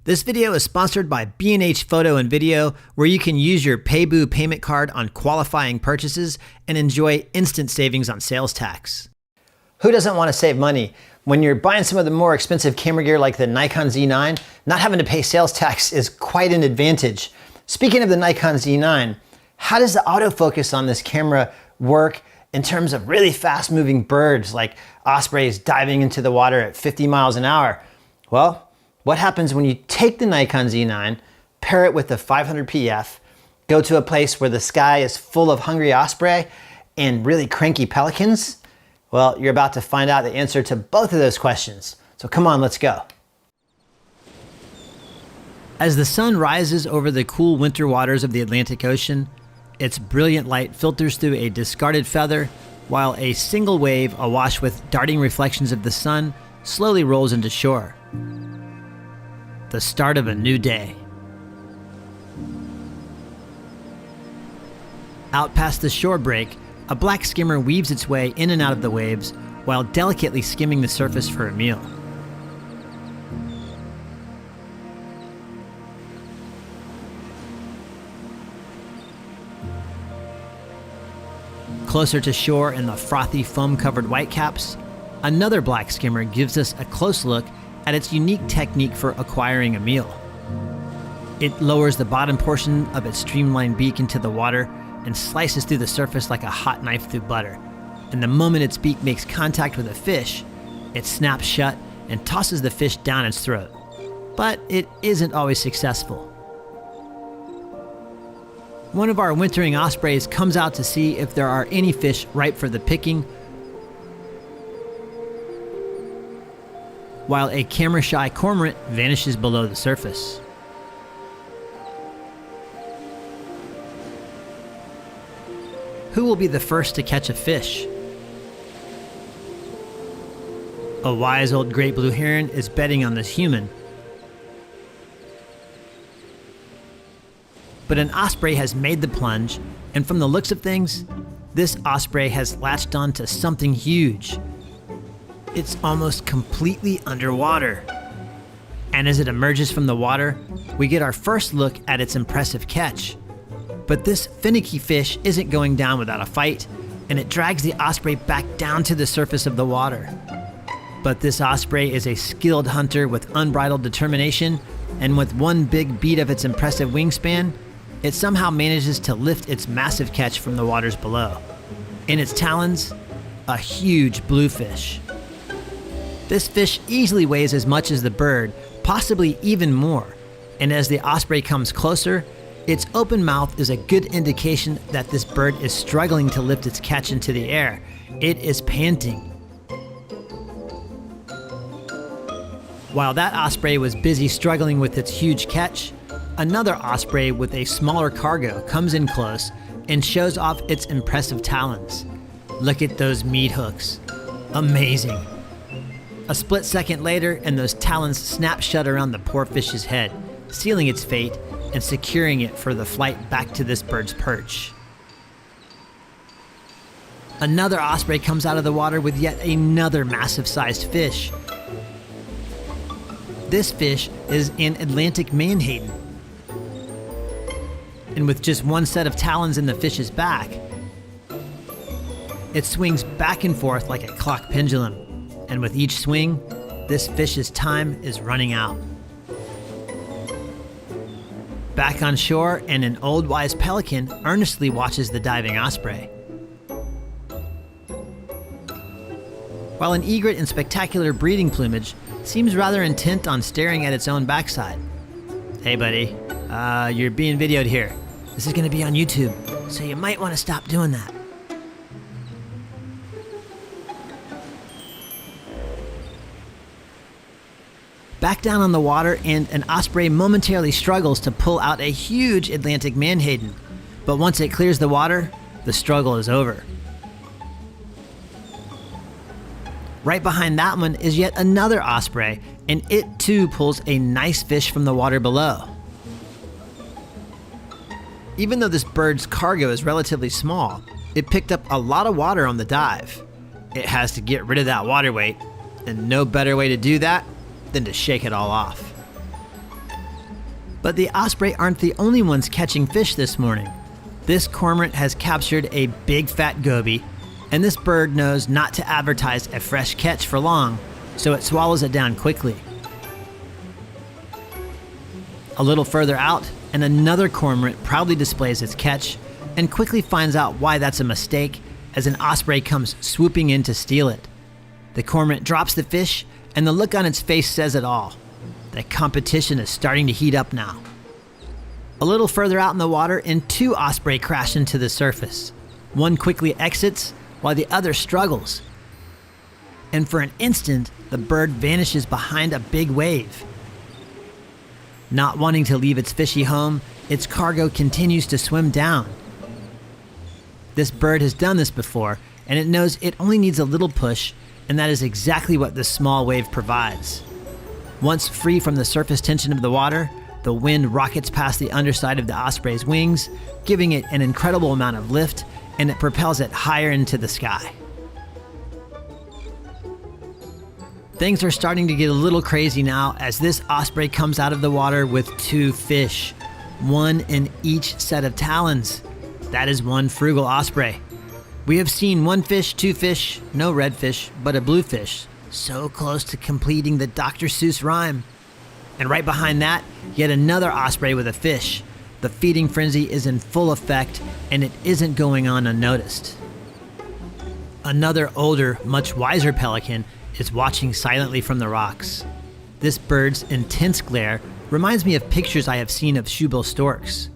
This video is sponsored by B&H Photo and Video, where you can use your Paybu payment card on qualifying purchases and enjoy instant savings on sales tax. Who doesn't want to save money? When you're buying some of the more expensive camera gear like the Nikon Z9, not having to pay sales tax is quite an advantage. Speaking of the Nikon Z9, how does the autofocus on this camera work in terms of really fast moving birds like ospreys diving into the water at 50 miles an hour? Well, what happens when you take the Nikon Z9, pair it with the 500 PF, go to a place where the sky is full of hungry osprey and really cranky pelicans? Well, you're about to find out the answer to both of those questions. So come on, let's go. As the sun rises over the cool winter waters of the Atlantic Ocean, its brilliant light filters through a discarded feather, while a single wave awash with darting reflections of the sun slowly rolls into shore. The start of a new day. Out past the shore break, a black skimmer weaves its way in and out of the waves while delicately skimming the surface for a meal. Closer to shore in the frothy foam-covered whitecaps, another black skimmer gives us a close look at its unique technique for acquiring a meal. It lowers the bottom portion of its streamlined beak into the water and slices through the surface like a hot knife through butter. And the moment its beak makes contact with a fish, it snaps shut and tosses the fish down its throat. But it isn't always successful. One of our wintering ospreys comes out to see if there are any fish ripe for the picking, while a camera-shy cormorant vanishes below the surface. Who will be the first to catch a fish? A wise old great blue heron is betting on this human. But an osprey has made the plunge, and from the looks of things, this osprey has latched onto something huge. It's almost completely underwater. And as it emerges from the water, we get our first look at its impressive catch. But this finicky fish isn't going down without a fight, and it drags the osprey back down to the surface of the water. But this osprey is a skilled hunter with unbridled determination, and with one big beat of its impressive wingspan, it somehow manages to lift its massive catch from the waters below. In its talons, a huge bluefish. This fish easily weighs as much as the bird, possibly even more, and as the osprey comes closer, its open mouth is a good indication that this bird is struggling to lift its catch into the air. It is panting. While that osprey was busy struggling with its huge catch, another osprey with a smaller cargo comes in close and shows off its impressive talons. Look at those meat hooks. Amazing. A split second later, and those talons snap shut around the poor fish's head, sealing its fate and securing it for the flight back to this bird's perch. Another osprey comes out of the water with yet another massive-sized fish. This fish is an Atlantic Menhaden. And with just one set of talons in the fish's back, it swings back and forth like a clock pendulum. And with each swing, this fish's time is running out. Back on shore, and an old wise pelican earnestly watches the diving osprey. While an egret in spectacular breeding plumage seems rather intent on staring at its own backside. Hey buddy, you're being videoed here. This is gonna be on YouTube, so you might wanna stop doing that. Back down on the water, and an osprey momentarily struggles to pull out a huge Atlantic Menhaden. But once it clears the water, the struggle is over. Right behind that one is yet another osprey, and it too pulls a nice fish from the water below. Even though this bird's cargo is relatively small, it picked up a lot of water on the dive. It has to get rid of that water weight, and no better way to do that than to shake it all off. But the osprey aren't the only ones catching fish this morning. This cormorant has captured a big fat goby, and this bird knows not to advertise a fresh catch for long, so it swallows it down quickly. A little further out, and another cormorant proudly displays its catch and quickly finds out why that's a mistake as an osprey comes swooping in to steal it. The cormorant drops the fish, and the look on its face says it all. The competition is starting to heat up now. A little further out in the water, and two osprey crash into the surface. One quickly exits, while the other struggles. And for an instant, the bird vanishes behind a big wave. Not wanting to leave its fishy home, its cargo continues to swim down. This bird has done this before, and it knows it only needs a little push, and that is exactly what this small wave provides. Once free from the surface tension of the water, the wind rockets past the underside of the osprey's wings, giving it an incredible amount of lift, and it propels it higher into the sky. Things are starting to get a little crazy now as this osprey comes out of the water with two fish, one in each set of talons. That is one frugal osprey. We have seen one fish, two fish, no redfish, but a bluefish. So close to completing the Dr. Seuss rhyme. And right behind that, yet another osprey with a fish. The feeding frenzy is in full effect, and it isn't going on unnoticed. Another older, much wiser pelican is watching silently from the rocks. This bird's intense glare reminds me of pictures I have seen of shoebill storks.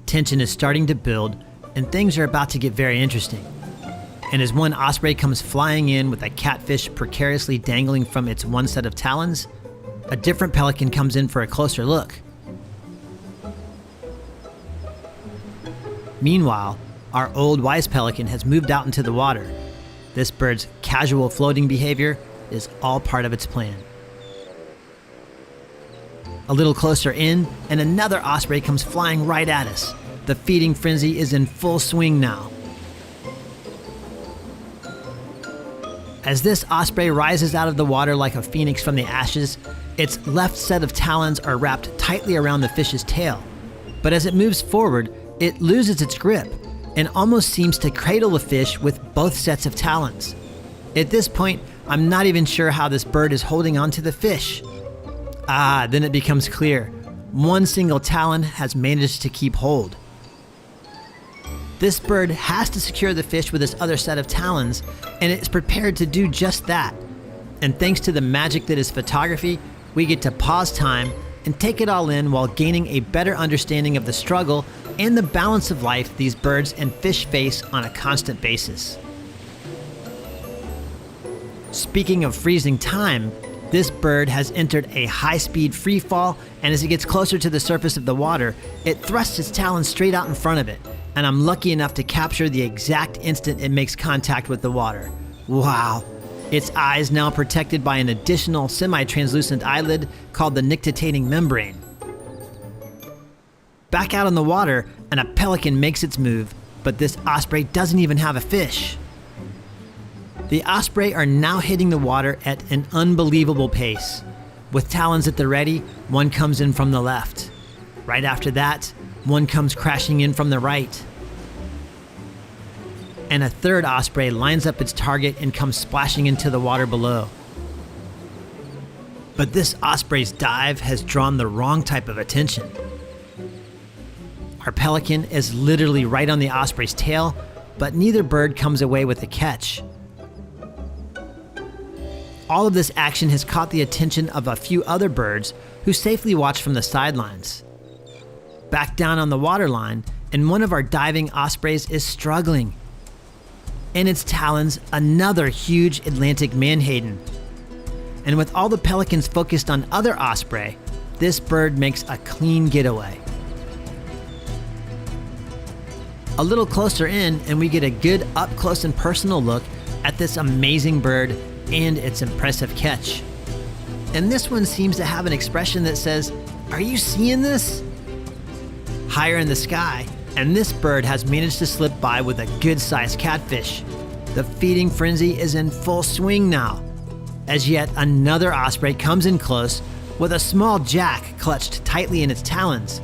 Tension is starting to build, and things are about to get very interesting. And as one osprey comes flying in with a catfish precariously dangling from its one set of talons, a different pelican comes in for a closer look. Meanwhile, our old wise pelican has moved out into the water. This bird's casual floating behavior is all part of its plan. A little closer in, and another osprey comes flying right at us. The feeding frenzy is in full swing now. As this osprey rises out of the water like a phoenix from the ashes, its left set of talons are wrapped tightly around the fish's tail. But as it moves forward, it loses its grip and almost seems to cradle the fish with both sets of talons. At this point, I'm not even sure how this bird is holding onto the fish. Then it becomes clear. One single talon has managed to keep hold. This bird has to secure the fish with its other set of talons, and it is prepared to do just that. And thanks to the magic that is photography, we get to pause time and take it all in while gaining a better understanding of the struggle and the balance of life these birds and fish face on a constant basis. Speaking of freezing time, this bird has entered a high-speed free fall, and as it gets closer to the surface of the water, it thrusts its talons straight out in front of it, and I'm lucky enough to capture the exact instant it makes contact with the water. Wow! Its eyes now protected by an additional semi-translucent eyelid called the nictitating membrane. Back out on the water, and a pelican makes its move, but this osprey doesn't even have a fish. The osprey are now hitting the water at an unbelievable pace. With talons at the ready, one comes in from the left. Right after that, one comes crashing in from the right. And a third osprey lines up its target and comes splashing into the water below. But this osprey's dive has drawn the wrong type of attention. Our pelican is literally right on the osprey's tail, but neither bird comes away with a catch. All of this action has caught the attention of a few other birds who safely watch from the sidelines. Back down on the waterline, and one of our diving ospreys is struggling. In its talons, another huge Atlantic manhaden. And with all the pelicans focused on other osprey, this bird makes a clean getaway. A little closer in, and we get a good up-close and personal look at this amazing bird and its impressive catch. And this one seems to have an expression that says, "Are you seeing this?" Higher in the sky, and this bird has managed to slip by with a good-sized catfish. The feeding frenzy is in full swing now, as yet another osprey comes in close, with a small jack clutched tightly in its talons.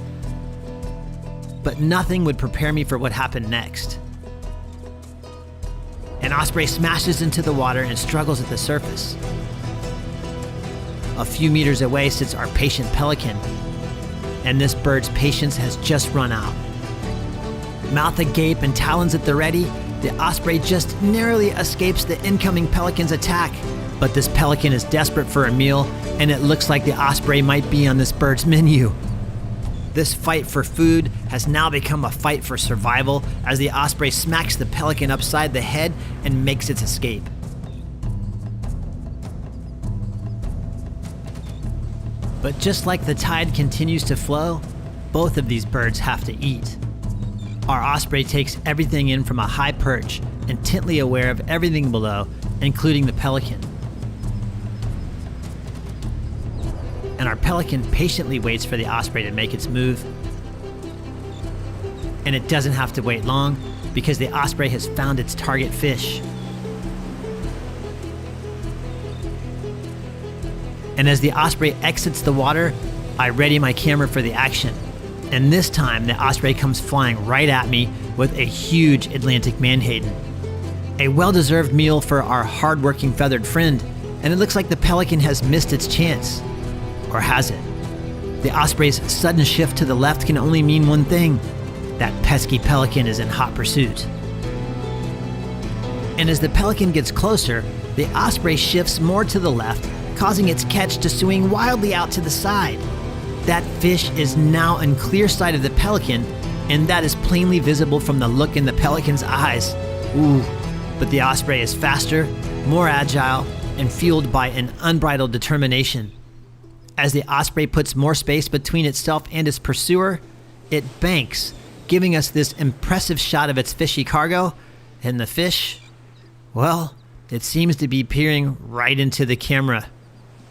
But nothing would prepare me for what happened next. An osprey smashes into the water and struggles at the surface. A few meters away sits our patient pelican, and this bird's patience has just run out. Mouth agape and talons at the ready, the osprey just narrowly escapes the incoming pelican's attack. But this pelican is desperate for a meal, and it looks like the osprey might be on this bird's menu. This fight for food has now become a fight for survival as the osprey smacks the pelican upside the head and makes its escape. But just like the tide continues to flow, both of these birds have to eat. Our osprey takes everything in from a high perch, intently aware of everything below, including the pelican. And our pelican patiently waits for the osprey to make its move. And it doesn't have to wait long because the osprey has found its target fish. And as the osprey exits the water, I ready my camera for the action. And this time, the osprey comes flying right at me with a huge Atlantic Manhaden. A well-deserved meal for our hard-working feathered friend, and it looks like the pelican has missed its chance. Or has it? The osprey's sudden shift to the left can only mean one thing: that pesky pelican is in hot pursuit. And as the pelican gets closer, the osprey shifts more to the left, causing its catch to swing wildly out to the side. That fish is now in clear sight of the pelican, and that is plainly visible from the look in the pelican's eyes. Ooh, but the osprey is faster, more agile, and fueled by an unbridled determination. As the osprey puts more space between itself and its pursuer, it banks, giving us this impressive shot of its fishy cargo, and the fish, well, it seems to be peering right into the camera.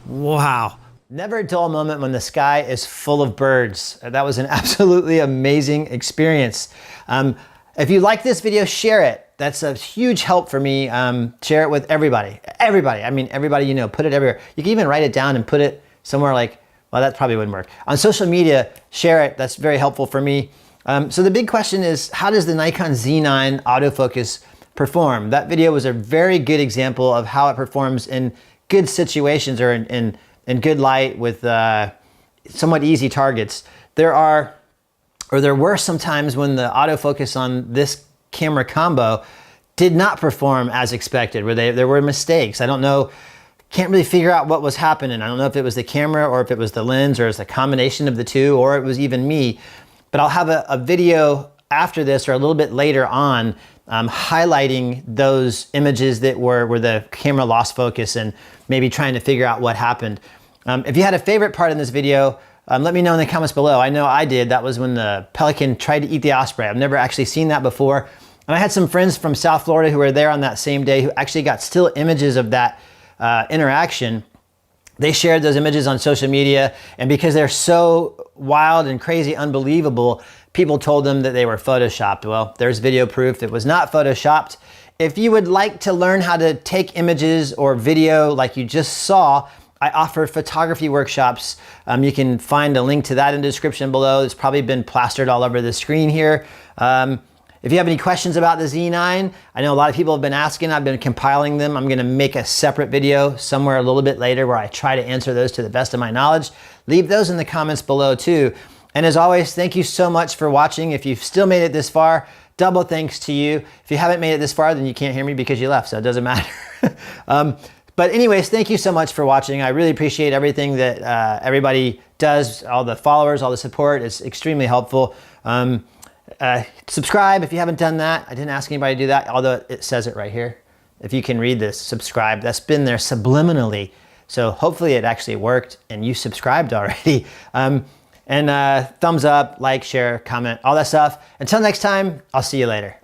Wow. Never a dull moment when the sky is full of birds. That was an absolutely amazing experience. If you like this video, share it. That's a huge help for me. Share it with everybody. Everybody, I mean everybody you know, put it everywhere. You can even write it down and put it somewhere like, well, that probably wouldn't work. On social media, share it. That's very helpful for me. So the big question is, how does the Nikon Z9 autofocus perform? That video was a very good example of how it performs in good situations or in good light with somewhat easy targets. There were some times when the autofocus on this camera combo did not perform as expected, where there were mistakes. I don't know, can't really figure out what was happening. I don't know if it was the camera or if it was the lens or it's a combination of the two, or it was even me. But I'll have a video after this or a little bit later on highlighting those images that were the camera lost focus and maybe trying to figure out what happened. If you had a favorite part in this video, let me know in the comments below. I know I did. That was when the pelican tried to eat the osprey. I've never actually seen that before. And I had some friends from South Florida who were there on that same day who actually got still images of that interaction. They shared those images on social media, and because they're so wild and crazy, unbelievable, people told them that they were photoshopped. Well, there's video proof it was not photoshopped. If you would like to learn how to take images or video like you just saw, I offer photography workshops. You can find a link to that in the description below. It's probably been plastered all over the screen here. If you have any questions about the Z9, I know a lot of people have been asking. I've been compiling them. I'm gonna make a separate video somewhere a little bit later where I try to answer those to the best of my knowledge. Leave those in the comments below too. And as always, thank you so much for watching. If you've still made it this far, double thanks to you. If you haven't made it this far, then you can't hear me because you left, so it doesn't matter. But anyways, thank you so much for watching. I really appreciate everything that everybody does, all the followers, all the support. It's extremely helpful. Subscribe if you haven't done that. I didn't ask anybody to do that, although it says it right here. If you can read this, subscribe. That's been there subliminally. So hopefully it actually worked and you subscribed already. And thumbs up, like, share, comment, all that stuff. Until next time, I'll see you later.